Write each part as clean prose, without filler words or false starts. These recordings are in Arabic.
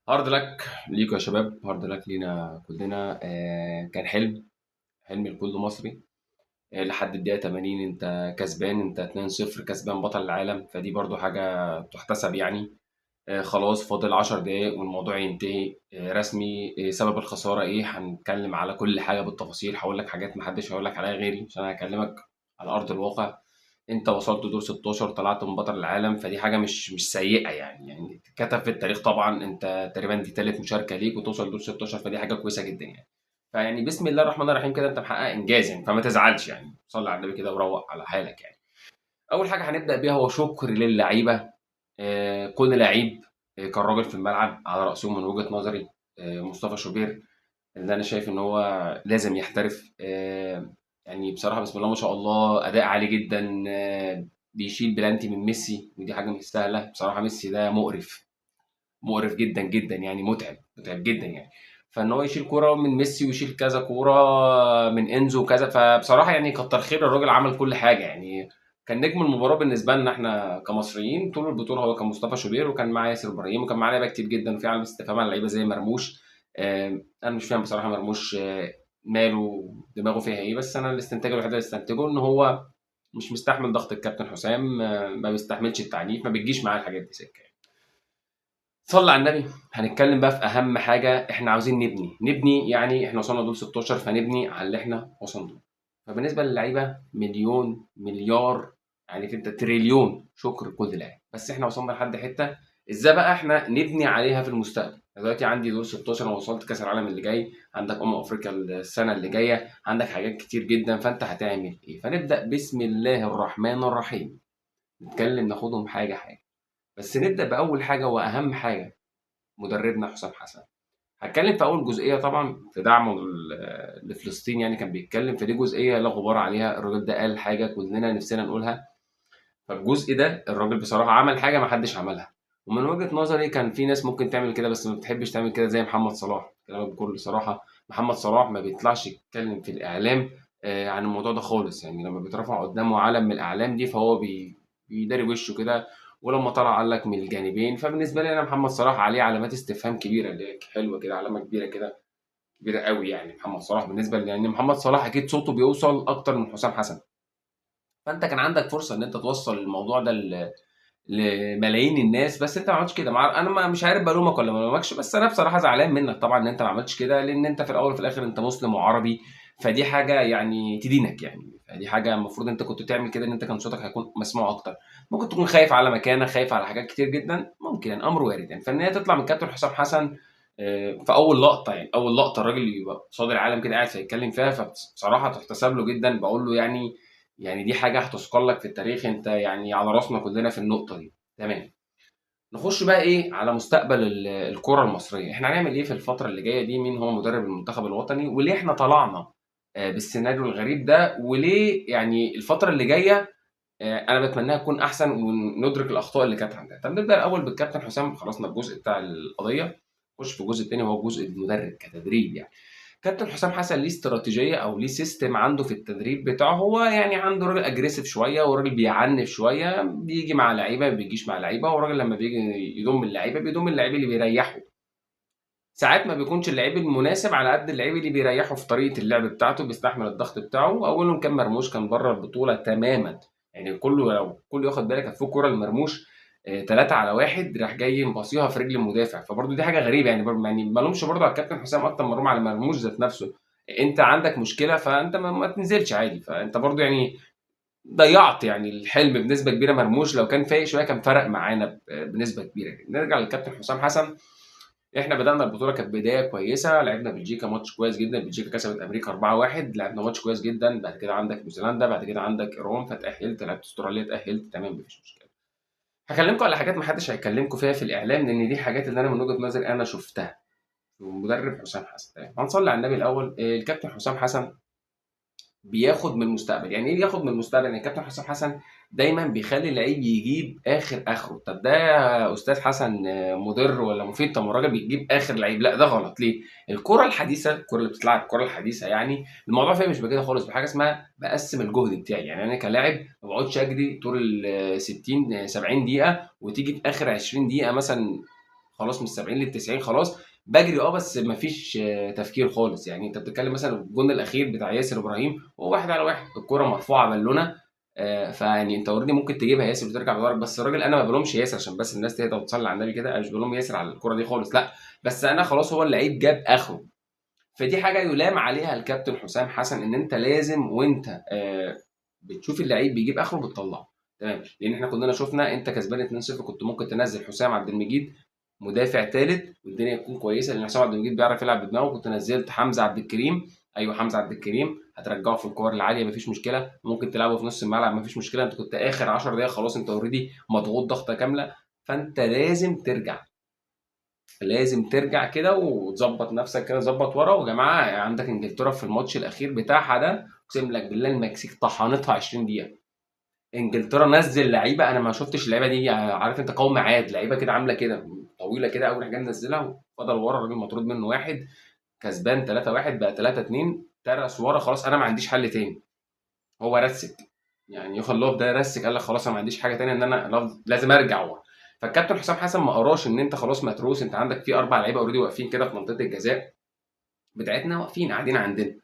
هارد لك ليكوا يا شباب، هارد لك لينا كلنا. كان حلم لكل مصري. لحد الدقيقة 80 انت كسبان، انت 2-0 كسبان بطل العالم، فدي برضو حاجة تحتسب يعني. خلاص فاضل 10 دقايق والموضوع ينتهي رسمي. سبب الخسارة ايه؟ هنتكلم على كل حاجة بالتفاصيل، هقول لك حاجات محدش هيقول لك عليها غيري عشان انا هكلمك على أرض الواقع. انت وصلت دور 16، طلعت من بطل العالم، فدي حاجة مش سيئة يعني كتب في التاريخ طبعا. انت تقريبا دي تالت مشاركة ليك وتوصل دور 16، فدي حاجة كويسة جدا يعني. فيعني بسم الله الرحمن الرحيم كده انت محقق انجاز يعني، فما تزعلش يعني، صلي على النبي كده وروق على حالك يعني. اول حاجة هنبدأ بيها هو شكر للعيبة. كل لعيب كان راجل في الملعب، على رأسهم من وجهة نظري مصطفى شوبير، اللي انا شايف ان هو لازم يحترف. يعني بصراحه بسم الله ما شاء الله اداء عالي جدا. بيشيل بلانتي من ميسي ودي حاجه مش سهله بصراحه. ميسي ده مقرف جدا جدا يعني، متعب جدا يعني. فان هو يشيل كوره من ميسي ويشيل كذا كوره من انزو وكذا، فبصراحه يعني كتر خير الراجل، عمل كل حاجه يعني. كان نجم المباراه بالنسبه لنا احنا كمصريين طول البطوله هو كان مصطفى شوبير، وكان معاه ياسر ابراهيم، وكان معاه لعيبه كتير جدا، وفي علامه استفهام على لعيبه زي مرموش. انا مش فاهم بصراحه مرموش ماله دماغه فيها ايه، بس انا الاستنتاج الوحيد اللي استنتجه ان هو مش مستحمل ضغط الكابتن حسام. ما بيستحملش التعنيف، ما بتجيش معاه الحاجات دي سكه يعني. صلى على النبي. هنتكلم بقى في اهم حاجه، احنا عاوزين نبني يعني. احنا وصلنا دول 16، فنبني على اللي احنا وصلنا له. فبالنسبه للعيبه مليون مليار، يعني في انت تريليون شكر كل لاعب، بس احنا وصلنا لحد حته. ازاي بقى احنا نبني عليها في المستقبل؟ أنا دلوقتي عندي دور 16، انا وصلت كاس العالم اللي جاي، عندك افريقيا السنه اللي جايه، عندك حاجات كتير جدا، فانت هتعمل ايه؟ فنبدا بسم الله الرحمن الرحيم، نتكلم ناخدهم حاجه حاجه. بس نبدا باول حاجه واهم حاجه، مدربنا حسام حسن. هتكلم في اول جزئيه طبعا في دعمه لفلسطين، يعني كان بيتكلم في دي جزئيه لا غبار عليها. الراجل ده قال حاجه كلنا نفسنا نقولها، فالجزء ده الراجل بصراحه عمل حاجه ما حدش عملها. ومن وجهه نظري كان في ناس ممكن تعمل كده بس ما بتحبش تعمل كده، زي محمد صلاح. كلامك بكل صراحه، محمد صلاح ما بيطلعش يتكلم في الاعلام عن الموضوع ده خالص يعني. لما بيترفع قدامه علم من الاعلام دي فهو بيداري وشه كده. ولما طلع قال لك من الجانبين، فبالنسبه لي انا محمد صلاح عليه علامات استفهام كبيره، اللي هي حلوه كده، علامه كبيره كده، كبيره قوي يعني. محمد صلاح بالنسبه لي يعني، محمد صلاح اكيد صوته بيوصل اكتر من حسام حسن. فانت كان عندك فرصه ان انت توصل الموضوع ده لملايين الناس، بس انت ما عملتش كده. انا مش عارف بلومك ولا ما بلومكش، بس انا بصراحه زعلان منك طبعا ان انت ما عملتش كده، لان انت في الاول وفي الاخر انت مسلم وعربي، فدي حاجه يعني تدينك يعني. فدي حاجه المفروض انت كنت تعمل كده، ان انت كان صوتك هيكون مسموع اكتر. ممكن تكون خايف على مكانك، خايف على حاجات كتير جدا، ممكن يعني امر وارد يعني. فان هي تطلع من كابتن حسام حسن في اول لقطه يعني، اول لقطه الراجل يبقى قصاد العالم كده قاعد فيتكلم فيها، فبصراحه تحتسب له جدا. بقول له يعني دي حاجه هتذكر لك في التاريخ، انت يعني على راسنا كلنا في النقطه دي. تمام. نخش بقى ايه على مستقبل الكرة المصرية. احنا هنعمل ايه في الفترة اللي جاية دي؟ مين هو مدرب المنتخب الوطني؟ وليه احنا طلعنا بالسيناريو الغريب ده؟ وليه يعني الفترة اللي جاية انا بتمناها تكون احسن وندرك الاخطاء اللي كانت عندنا. طب نبدأ الاول بالكابتن حسام، خلصنا الجزء بتاع القضية، نخش في الجزء الثاني وهو جزء المدرب كتدريب يعني. كابتن حسام حسن ليه استراتيجية او ليه سيستم عنده في التدريب بتاعه. هو يعني عنده راجل اجريسيف شوية، وراجل بيعنف شوية، بيجي مع لعيبة ما بيجيش مع لعيبة، وراجل لما بيجي يضم اللعيبة بيضم اللعيب اللي بيريحه. ساعات ما بيكونش اللعيب المناسب على قد اللعيب اللي بيريحه في طريقة اللعب بتاعته، بيستحمل الضغط بتاعه. اولهم كان مرموش، كان بره البطولة تماما يعني. كله لو كله ياخد بالك، كانت في كوره لمرموش 3 على 1 راح جاي مباصيها في رجل المدافع. فبرضه دي حاجه غريبه يعني، يعني ما لومش برضه على الكابتن حسام اكتر ما لوم على مرموش ذات نفسه. انت عندك مشكله فانت ما تنزلش عادي، فانت برضه يعني ضيعت يعني الحلم بنسبه كبيره. مرموش لو كان فايق شويه كان فرق معانا بنسبه كبيره. نرجع للكابتن حسام حسن. احنا بدأنا البطولة كانت بداية كويسة، لعبنا بلجيكا ماتش كويس جدا، بلجيكا كسبت أمريكا 4-1، لعبنا ماتش كويس جدا. بعد كده عندك نيوزيلندا، بعد كده عندك إيران فتأهلت، لعبت استراليا تأهلت، تمام مفيش مشكلة. هكلمكم على حاجات محدش هيكلمكم فيها في الإعلام، لأن دي حاجات اللي أنا من وجهة نظري أنا شفتها في مدرب حسام حسن. تمام، هنصلي على النبي الأول. الكابتن حسام حسن بياخد من المستقبل. يعني ايه بياخد من المستقبل؟ يعني الكابتن حسام حسن دايما بيخلي اللعيب يجيب اخر اخره. طب ده يا استاذ حسن مضر ولا مفيد؟ طب ما الراجل بيجيب اخر لعيب. لا ده غلط. ليه؟ الكره الحديثه، الكره اللي بتتلعب، الكره الحديثه يعني الموضوع فيها مش بكده خالص، بحاجه اسمها بقسم الجهد بتاعي. يعني انا كلاعب ما بقعدش اجري طول ال 60 70 دقيقه، وتيجي في اخر 20 دقيقه مثلا خلاص من 70 لل 90 خلاص باجري بس ما فيش تفكير خالص. يعني انت بتتكلم مثلا الجون الاخير بتاع ياسر ابراهيم هو واحد على واحد، الكره مرفوعه بالونه، فيعني انت اوريدي ممكن تجيبها ياسر وترجع بدورك. بس الراجل انا ما بلومش ياسر عشان بس الناس تهدى وتصلي على النبي كده، انا مش بلوم ياسر على الكره دي خالص لا، بس انا خلاص هو اللعيب جاب اخره. فدي حاجه يلام عليها الكابتن حسام حسن، ان انت لازم وانت بتشوف اللعيب بيجيب اخره بتطلعه. تمام، لان احنا كلنا شفنا انت كسبان 2-0 كنت ممكن تنزل حسام عبد المجيد مدافع ثالث والدنيا تكون كويسه، لان حسام عبد المجيد بيعرف يلعب بدماغه. كنت نزلت حمزه عبد الكريم، ايوه حمزه عبد الكريم هترجعه في الكور العاليه مفيش مشكله، ممكن تلعبه في نص الملعب مفيش مشكله. انت كنت اخر 10 دقائق خلاص انت اوريدي مضغوط ضغطه كامله، فانت لازم ترجع، لازم ترجع كده وتظبط نفسك كده، ظبط ورا. ويا جماعه عندك انجلترا في الماتش الاخير بتاعها ده اقسم لك بالله المكسيك طحنتها 20 دقيقه. انجلترا نزل لعيبه انا ما شفتش اللعيبه دي، عارف انت قوم عاد لعيبه كده عامله كده طويله كده، اول حاجه منزلها وفضل ورا الراجل مطرود منه واحد، كسبان 3-1 بقى 3-2، ترس ورا خلاص انا ما عنديش حل تاني. هو رسك يعني يوخان لوف ده رسك، قال لك خلاص انا ما عنديش حاجه تانية ان انا لازم ارجع ورا. فالكابتن حسام حسن ما قراش ان انت خلاص متروس، انت عندك في 4 لعيبه اوريدي واقفين كده في منطقه الجزاء بتاعتنا، واقفين قاعدين عندنا،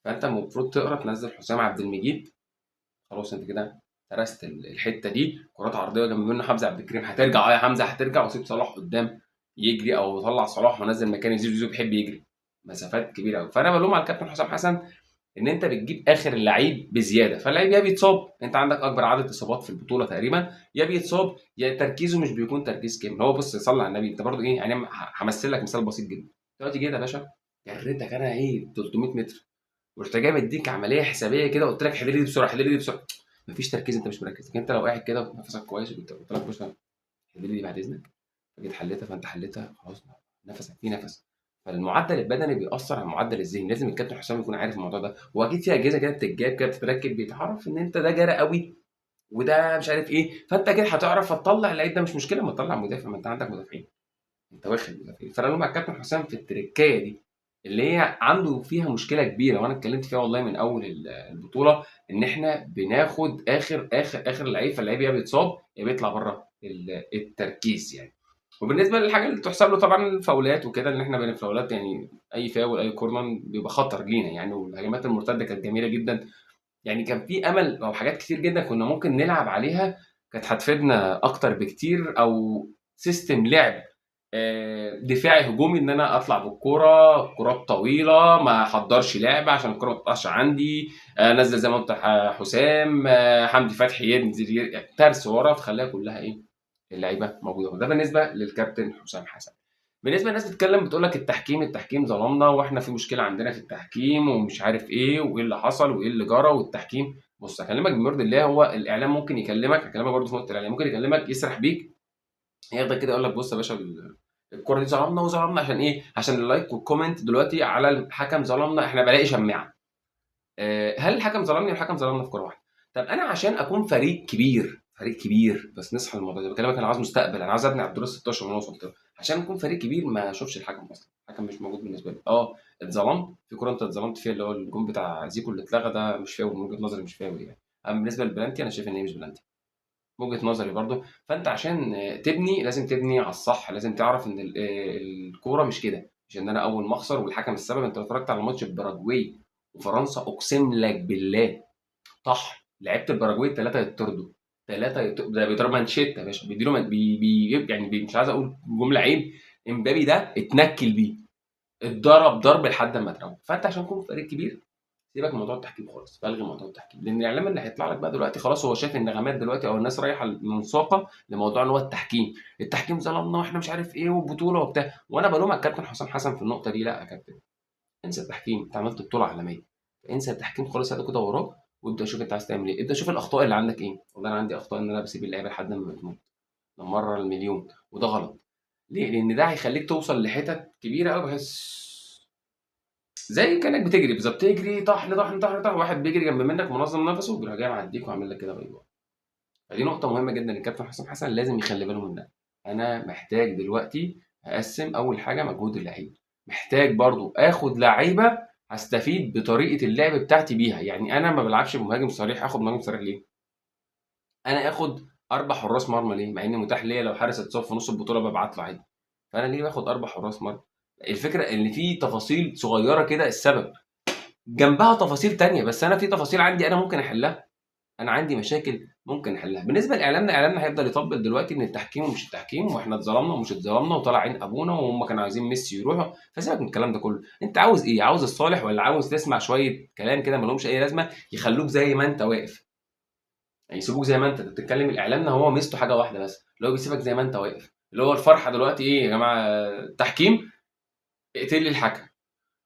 فانت المفروض تقرا تنزل حسام عبد المجيد. خلاص انت كده درست الحته دي، كرات عرضيه جنب منه حمزه عبد الكريم هترجع يا حمزه هترجع، وسيب صلاح قدام يجري، او طلع صلاح ونزل مكان زيزو، زيزو بيحب يجري مسافات كبيره قوي. فانا بلوم على الكابتن حسام حسن ان انت بتجيب اخر اللعيب بزياده، فاللعيب يا بيتصاب، انت عندك اكبر عدد اصابات في البطوله تقريبا، يا بيتصاب يا تركيزه مش بيكون تركيز كامل. هو بص صلى على النبي، انت برضو ايه يعني، همثل لك مثال بسيط جدا. دلوقتي جيت يا باشا جريتك انا ايه 300 متر، ورحت جاي مديك عمليه حسابيه كده قلت لك حل لي دي بسرعه، حل لي دي بسرعه، مفيش تركيز، انت مش مركز. لكن انت لو قاعد كده ونفسك كويس قلت لك بص حل لي دي بعد اذنك، فجيت حليتها فانت حليتها خلاص نفسك في نفس. فالمعدل البدني بيأثر على المعدل الذهني، لازم الكابتن حسام يكون عارف الموضوع ده. واكيد في اجهزه كده بتتجاب كده بتتركب بيتعرف ان انت ده جرى قوي وده مش عارف ايه، فانت كده هتعرف هتطلع اللعيب ده، مش مشكله ما تطلع مدافع، ما انت عندك مدافعين، انت واخد مدافعين. فانا لوم على الكابتن حسام في التركايه دي اللي هي عنده فيها مشكله كبيره، وانا اتكلمت فيها والله من اول البطوله، ان احنا بناخد اخر لعيب، فاللعيب يا بيتصاب يا بيطلع بره التركيز يعني. وبالنسبه للحاجه اللي تحسب له طبعا الفاولات وكده، ان احنا بين الفاولات يعني اي فاول اي كورنر بيبقى خطر لينا يعني، والهجمات المرتده كانت جميله جدا. يعني كان في امل او حاجات كتير جدا كنا ممكن نلعب عليها كانت هتفيدنا اكتر بكتير، او سيستم لعب دفاعي هجومي، ان انا اطلع بالكوره كرات طويله ما احضرش لعبه عشان الكوره ما تقطعش عندي، انزل زي ما قلت حسام حمدي فتحي ينزل ترس ورا تخليها كلها ايه اللعيبه موجوده. وده بالنسبه للكابتن حسام حسن. بالنسبه للناس بتتكلم بتقول لك التحكيم ظلمنا واحنا في مشكله عندنا في التحكيم ومش عارف ايه وايه اللي حصل وايه اللي جرى والتحكيم. بص اكلمك بمرض الله، هو الاعلام ممكن يكلمك، اكلمك برضه في نقطه الاعلام ممكن يكلمك يسرح بيك، ياخدك كده يقول لك بص يا باشا الكره دي ظلمنا وظلمنا عشان ايه، عشان اللايك والكومنت دلوقتي على الحكم ظلمنا احنا بلاقي شماعه. هل الحكم ظلمني؟ الحكم ظلمنا في كوره واحده. طب انا عشان اكون فريق كبير، فريق كبير بس نصحى الموضوع ده بكلمك، انا عاوز مستقبل، انا عاوز ابني على الدور ال 16 وانا وصلت له. عشان اكون فريق كبير ما اشوفش الحكم اصلا، الحكم مش موجود بالنسبه لي. اتظلمت في كوره، انت اتظلمت فيها اللي هو الجون بتاع زيكو اللي اتلغى ده مش فاول من وجهه نظري، مش فاول يعني. اما بالنسبه للبلانتي انا شايف ان هي مش بلانتي من وجهه نظري برضو. فانت عشان تبني لازم تبني على الصح، لازم تعرف ان الكوره مش كده، مش ان انا اول ما اخسر والحكم السبب. انت لو اتفرجت على ماتش الباراجواي وفرنسا اقسم لك بالله لعيبه الباراجواي الثلاثه يطردوا، ده بيضرب مانشيتا يا باشا بيديله يعني مش عايز اقول جمله عيب، امبابي ده اتنكل بيه، اتضرب ضرب لحد ما اتروق. فانت عشان تكون فريق كبير سيبك من موضوع التحكيم خالص، فالغي موضوع التحكيم، لان الاعلام اللي هيطلع لك بقى دلوقتي خلاص هو شايف النغمات دلوقتي او الناس رايحه منساقه لموضوع ان هو التحكيم ظلمنا واحنا مش عارف ايه والبطوله وبتاع. وانا بلومك كابتن حسام حسن في النقطه دي، لا يا كابتن انسى التحكيم، انت عملت بطوله عالميه، انسى التحكيم خالص، هات كده وراك وابدا شوف انت عايز تعمل ايه، ابدا شوف الاخطاء اللي عندك ايه. والله انا عندي اخطاء ان انا بسيب اللعيبه لحد ما بتموت مره المليون، وده غلط. ليه؟ لان ده هيخليك توصل لحتت كبيره قوي بحس زي كانك بتجري بالظبط، تجري طحن طحن طحن طحن، واحد بيجري جنب منك منظم نفسه بيروح جاي معديك وعامل لك كده باي باي. فدي نقطه مهمه جدا الكابتن حسام حسن لازم يخلي باله منها. انا محتاج دلوقتي اقسم اول حاجه مجهود اللعيب، محتاج برضو اخد لعيبه هستفيد بطريقه اللعب بتاعتي بيها. يعني انا ما بلعبش بمهاجم صريح، اخد مهاجم صريح ليه؟ انا اخد 4 حراس مرمى ليه؟ مع ان متاح ليا لو حارس اتصاب في نص البطوله ببعت له عادي. فانا ليه باخد 4 حراس مرمى؟ الفكره ان في تفاصيل صغيره كده السبب، جنبها تفاصيل تانية، بس انا في تفاصيل عندي انا ممكن احلها، انا عندي مشاكل ممكن احلها. بالنسبه لاعلامنا، اعلامنا هيفضل يطبل دلوقتي من التحكيم ومش التحكيم، واحنا اتظلمنا ومش اتظلمنا، وطلع عين ابونا وهم كانوا عايزين ميسي يروحوا. فسيبك من الكلام ده كله، انت عاوز ايه؟ عاوز الصالح ولا عاوز تسمع شويه كلام كده ملهمش اي لازمه يخلوك زي ما انت واقف؟ يعني يسيبوك زي ما انت بتتكلم. الاعلامنا هو ميزته حاجه واحده بس، اللي هو بيسيبك زي ما انت واقف. اللي هو الفرحه دلوقتي ايه يا جماعه؟ تحكيم، اقتل لي الحكم.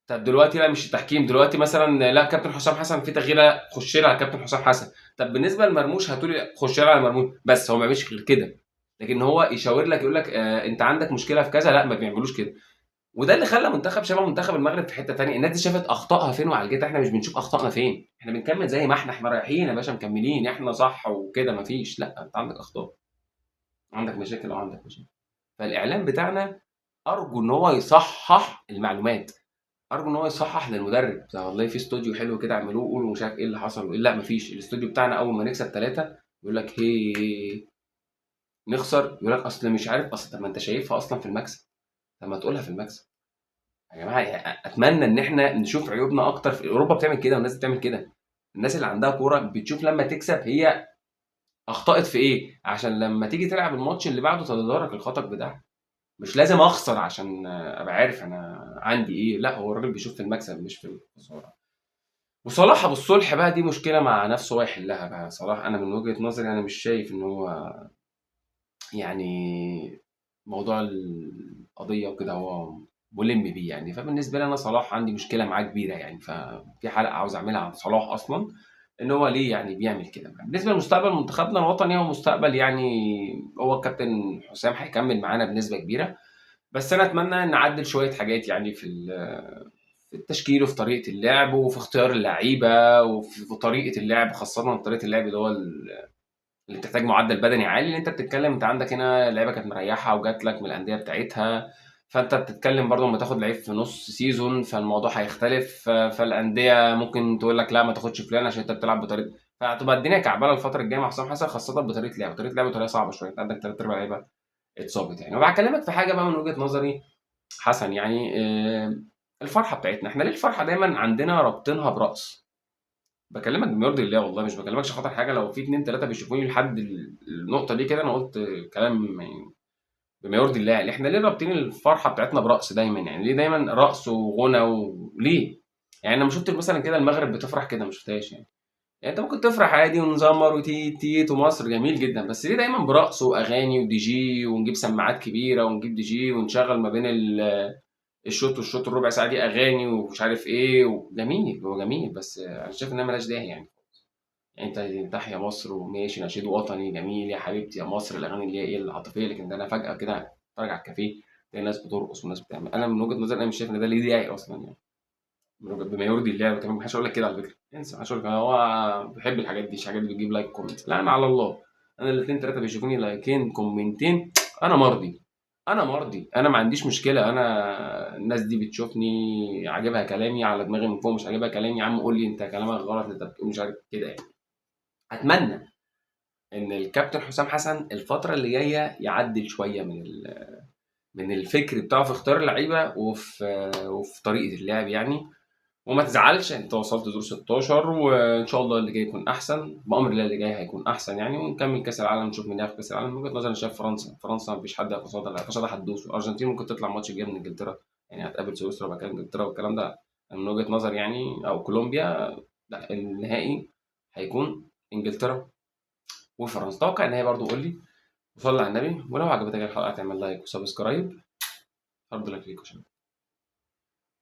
طب دلوقتي لا مش التحكيم، دلوقتي مثلا لا كابتن حسام حسن في تغييره، خش لي على كابتن حسام حسن. طب بالنسبه لمرموش هتقول لي خش لي على مرموش، بس هو ما بيعملش غير كده. لكن هو يشاور لك يقول لك انت عندك مشكله في كذا، لا ما بيعملوش كده. وده اللي خلى منتخب شبه منتخب المغرب في حته تانية. الناس دي شافت اخطائها فين وعالجتها، احنا مش بنشوف اخطائنا فين، احنا بنكمل زي ما احنا رايحين يا باشا مكملين، احنا صح وكده ما فيش. لا انت عندك اخطاء، عندك مشاكل او عندك مشاكل. فالاعلام بتاعنا ارجو ان هو يصحح المعلومات، ارجو ان هو يصحح للمدرب ده. والله في استوديو حلو كده اعملوه، قولوا مش عارف ايه اللي حصل وايه. لا مفيش. الاستوديو بتاعنا اول ما نكسب 3 يقول لك هي نخسر، يقول لك اصل مش عارف اصل. طب ما انت شايفها اصلا في المكسب، طب ما تقولها في المكسب يا جماعه. اتمنى ان احنا نشوف عيوبنا اكتر. في اوروبا بتعمل كده والناس بتعمل كده، الناس اللي عندها كوره بتشوف لما تكسب هي اخطأت في ايه، عشان لما تيجي تلعب الماتش اللي بعده تتدارك الخطأ بتاعها. مش لازم اخسر عشان ابقى عارف انا عندي ايه. لا هو الراجل بيشوف في المكسب مش في الخساره. وصلاح ابو الصلح بقى دي مشكله مع نفسه هو يحلها بقى. صلاح انا من وجهه نظري انا مش شايف ان هو يعني موضوع القضيه وكده هو ملم بيه يعني. فبالنسبه لي انا صلاح عندي مشكله معاه كبيره يعني. ففي حلقه عاوز اعملها عن صلاح اصلا، ان هو ليه يعني بيعمل كده. بالنسبه لمستقبل منتخبنا الوطني هو مستقبل يعني، هو الكابتن حسام هيكمل معانا بنسبه كبيره. بس انا اتمنى نعدل شويه حاجات يعني في التشكيل وفي طريقه اللعب وفي اختيار اللعيبه وفي طريقه اللعب، خاصه طريقه اللعب اللي هو اللي بتحتاج معدل بدني عالي. اللي انت بتتكلم انت عندك هنا لعيبه كانت مريحه وجات لك من الانديه بتاعتها، فانت بتتكلم برضه لما تاخد لعيب في نص سيزون فالموضوع هيختلف. فالانديه ممكن تقول لك لا ما تاخدش فلان عشان انت بتلعب بطريقه. فهتبقى الدنيا كعبله الفتره الجايه مع حسام حسن، خاصه طريقه لعب صعبه شويه. انت عندك 3 ارباع لعيبه اتصابت يعني. وبكلمك في حاجه بقى من وجهه نظري حسن يعني، الفرحه بتاعتنا احنا ليه الفرحه دايما عندنا رابطينها برقص؟ بكلمك بما يرضي الله والله، مش بكلمك عشان خاطر حاجه. لو في 2 3 بيشوفوني لحد النقطه دي كده انا قلت كلام يعني بما يرضي الله. اللي احنا ليه رابطين الفرحه بتاعتنا برقص دايما؟ يعني ليه دايما رقص وغنى وليه؟ يعني انا ما شفت مثلا كده المغرب بتفرح كده، ما شفتهاش يعني. يعني انت ممكن تفرح عادي ونزمر وتيت تيت ومصر جميل جدا، بس ليه دايما برقص واغاني ودي جي ونجيب سماعات كبيره ونجيب دي جي ونشغل ما بين الشوط والشوط الربع ساعه دي اغاني ومش عارف ايه؟ وجميل هو جميل، بس انا شايف انها ملهاش داعي يعني. يعني انت تحيا مصر وماشي نشيد وطني جميل يا حبيبتي يا مصر، الاغاني اللي هي ايه العاطفيه. لكن ده انا فجاه كده اتفرج على الكافيه تلاقي ناس بترقص وناس بتعمل. انا من وجهه نظري انا مش شايف ان ده ليه داعي اصلا يعني. بما يرضي الله كمان، محدش هيقول لك كده على فكره، انسى. محدش هيقول لك هو بيحب الحاجات دي، الحاجات دي بتجيب لايك كومنت. لا انا على الله، انا الاثنين ثلاثه بيشوفوني لايكين كومنتين انا مرضي. انا مرضي، انا ما عنديش مشكله. انا الناس دي بتشوفني عاجبها كلامي على دماغي من فوق، مش عاجبها كلامي يا عم قول لي انت كلامك غلط انت بتقول مش عارف كده يعني. اتمنى ان الكابتن حسام حسن الفتره اللي جايه يعدل شويه من الفكر بتاعه في اختيار اللعيبه وفي طريقه اللعب يعني. وما تزعلش انت وصلت دور 16 وان شاء الله اللي جاي يكون احسن بامر الله. اللي جاي هيكون احسن يعني، ونكمل كاس العالم نشوف مين هياخد كاس العالم. من وجهه نظري انا شايف فرنسا مفيش حد هيقصدها، لا قصادها هتدوس. والارجنتين ممكن تطلع ماتش جاي من انجلترا يعني، هتقابل سويسرا وبعد كده انجلترا والكلام ده. أنا من وجهه نظري يعني، او كولومبيا. لا النهائي هيكون انجلترا وفرنسا. توقع النهائي برضو قول لي. وصلي على النبي، ولو عجبتك الحلقه تعمل لايك وسبسكرايب. هارد لك ليك يا شباب.